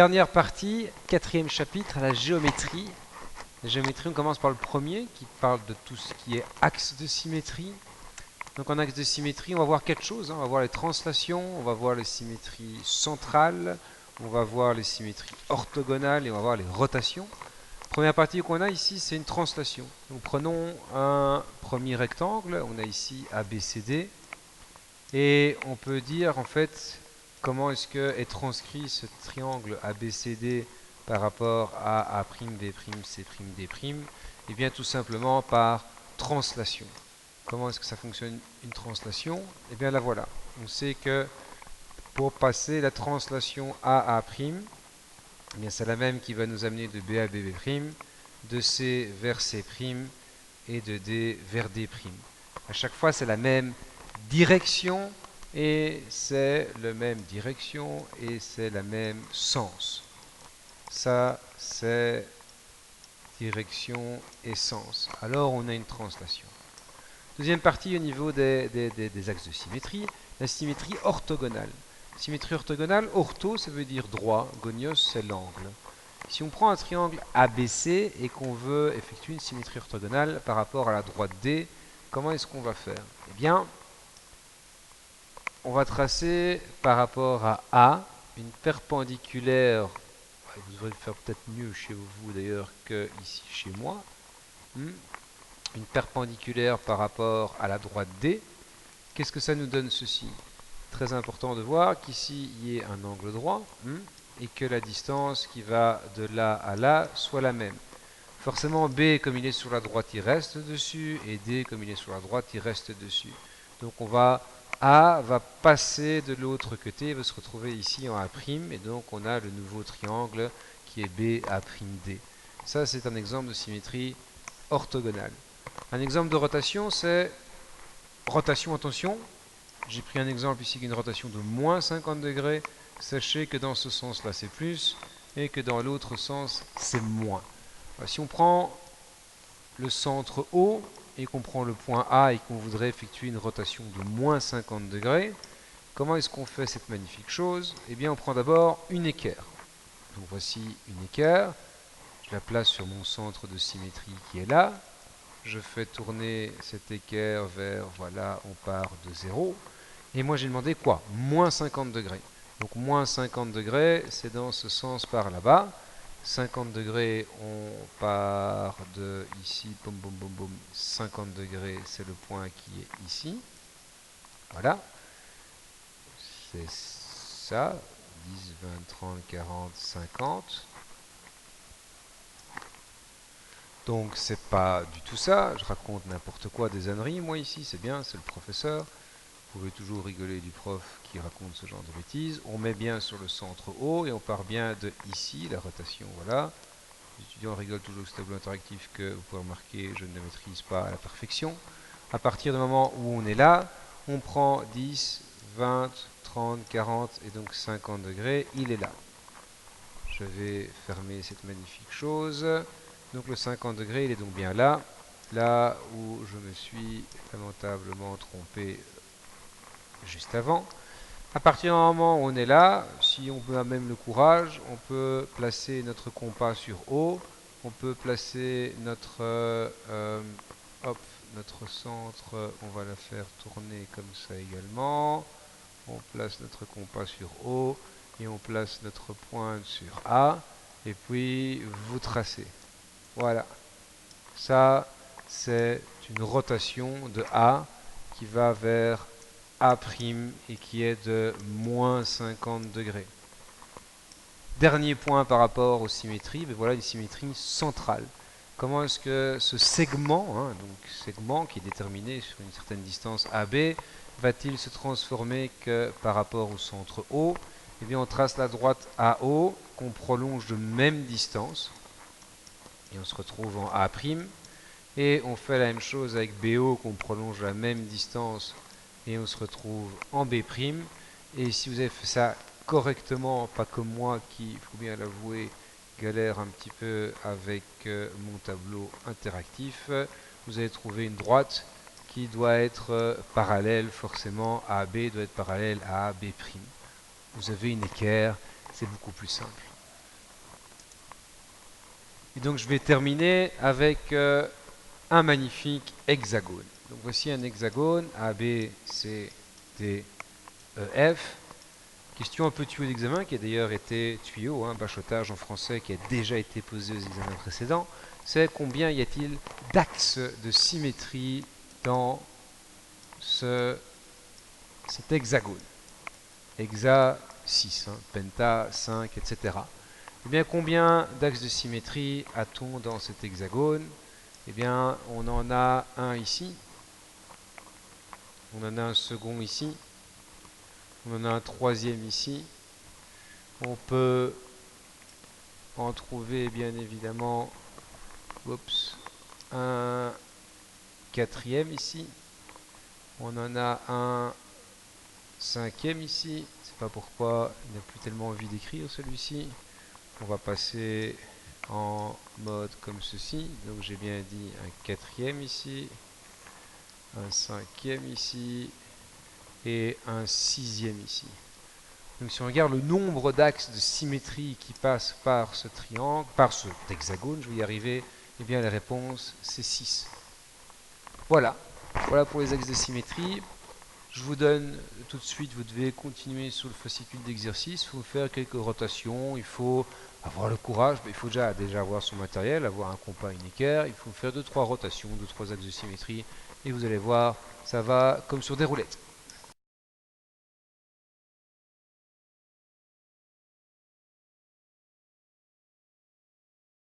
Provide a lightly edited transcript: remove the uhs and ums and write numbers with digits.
Dernière partie, quatrième chapitre, la géométrie. La géométrie, on commence par le premier qui parle de tout ce qui est axe de symétrie. Donc en axe de symétrie, on va voir quatre choses. On va voir les translations, on va voir les symétries centrales, on va voir les symétries orthogonales et on va voir les rotations. Première partie qu'on a ici, c'est une translation. Donc prenons un premier rectangle, on a ici ABCD, et on peut dire en fait comment est-ce que est transcrit ce triangle ABCD par rapport à A'B', C'D'. Et bien tout simplement par translation. Comment est-ce que ça fonctionne une translation? Eh bien la voilà. On sait que pour passer la translation A à A'B', eh bien c'est la même qui va nous amener de B à Bb', de C vers C' et de D vers D'. À chaque fois, c'est la même direction et c'est la même direction et c'est la même sens. Ça, c'est direction et sens. Alors, on a une translation. Deuxième partie au niveau des axes de symétrie, la symétrie orthogonale. Symétrie orthogonale, ortho, ça veut dire droit, gonios, c'est l'angle. Si on prend un triangle ABC et qu'on veut effectuer une symétrie orthogonale par rapport à la droite D, comment est-ce qu'on va faire? Eh bien, on va tracer par rapport à A une perpendiculaire. Vous devrez le faire peut-être mieux chez vous d'ailleurs que ici chez moi. Une perpendiculaire par rapport à la droite D. Qu'est-ce que ça nous donne ceci? Très important de voir qu'ici il y ait un angle droit et que la distance qui va de là à là soit la même. Forcément, B, comme il est sur la droite, il reste dessus, et D, comme il est sur la droite, il reste dessus. Donc A va passer de l'autre côté, il va se retrouver ici en A', et donc on a le nouveau triangle qui est BA'D. Ça, c'est un exemple de symétrie orthogonale. Un exemple de rotation, c'est rotation, attention. J'ai pris un exemple ici d'une rotation de moins 50 degrés. Sachez que dans ce sens-là, c'est plus, et que dans l'autre sens, c'est moins. Si on prend le centre O et qu'on prend le point A et qu'on voudrait effectuer une rotation de moins 50 degrés, comment est-ce qu'on fait cette magnifique chose? Eh bien, on prend d'abord une équerre. Donc voici une équerre. Je la place sur mon centre de symétrie qui est là. Je fais tourner cette équerre vers, voilà, on part de 0. Et moi, j'ai demandé quoi? Moins 50 degrés. Donc moins 50 degrés, c'est dans ce sens par là-bas. 50 degrés, on part de ici, boum, boum, boum, boum. 50 degrés, c'est le point qui est ici. Voilà. C'est ça. 10, 20, 30, 40, 50. Donc c'est pas du tout ça. Je raconte n'importe quoi, des âneries, moi ici, c'est bien, c'est le professeur. Vous pouvez toujours rigoler du prof qui raconte ce genre de bêtises. On met bien sur le centre haut et on part bien de ici, la rotation, voilà. Les étudiants rigolent toujours de ce tableau interactif que vous pouvez remarquer, je ne le maîtrise pas à la perfection. À partir du moment où on est là, on prend 10, 20, 30, 40 et donc 50 degrés, il est là. Je vais fermer cette magnifique chose. Donc le 50 degrés, il est donc bien là, là où je me suis lamentablement trompé juste avant. À partir du moment où on est là, si on a même le courage, on peut placer notre compas sur O, on peut placer notre centre, on va la faire tourner comme ça également. On place notre compas sur O et on place notre pointe sur A et puis vous tracez. Voilà. Ça, c'est une rotation de A qui va vers A' et qui est de moins 50 degrés. Dernier point par rapport aux symétries, mais voilà les symétries centrales. Comment est-ce que ce segment, donc segment qui est déterminé sur une certaine distance AB, va-t-il se transformer que par rapport au centre O? Eh bien, on trace la droite AO qu'on prolonge de même distance et on se retrouve en A'. Et on fait la même chose avec BO qu'on prolonge la même distance et on se retrouve en B'. Et si vous avez fait ça correctement, pas comme moi qui, il faut bien l'avouer, galère un petit peu avec mon tableau interactif, vous allez trouver une droite qui doit être parallèle forcément à AB, doit être parallèle à AB'. Vous avez une équerre, c'est beaucoup plus simple. Et donc je vais terminer avec un magnifique hexagone. Donc voici un hexagone A, B, C, D, E, F. Question un peu tuyau d'examen qui a d'ailleurs été tuyau, bachotage en français, qui a déjà été posé aux examens précédents. C'est combien y a-t-il d'axes de symétrie dans cet hexagone. Hexa 6, penta 5, etc. Eh bien, combien d'axes de symétrie a-t-on dans cet hexagone? Eh bien, on en a un ici. On en a un second ici. On en a un troisième ici. On peut en trouver bien évidemment un quatrième ici. On en a un cinquième ici. Je ne sais pas pourquoi il n'a plus tellement envie d'écrire celui-ci. On va passer en mode comme ceci. Donc j'ai bien dit un quatrième ici, un cinquième ici et un sixième ici. Donc si on regarde le nombre d'axes de symétrie qui passent par ce triangle, par cet hexagone, je vais y arriver, eh bien la réponse c'est 6. Voilà, voilà pour les axes de symétrie. Je vous donne tout de suite, vous devez continuer sur le fascicule d'exercice, il faut faire quelques rotations, il faut avoir le courage, il faut déjà avoir son matériel, avoir un compas, une équerre, il faut faire 2-3 rotations, 2-3 axes de symétrie, et vous allez voir, ça va comme sur des roulettes.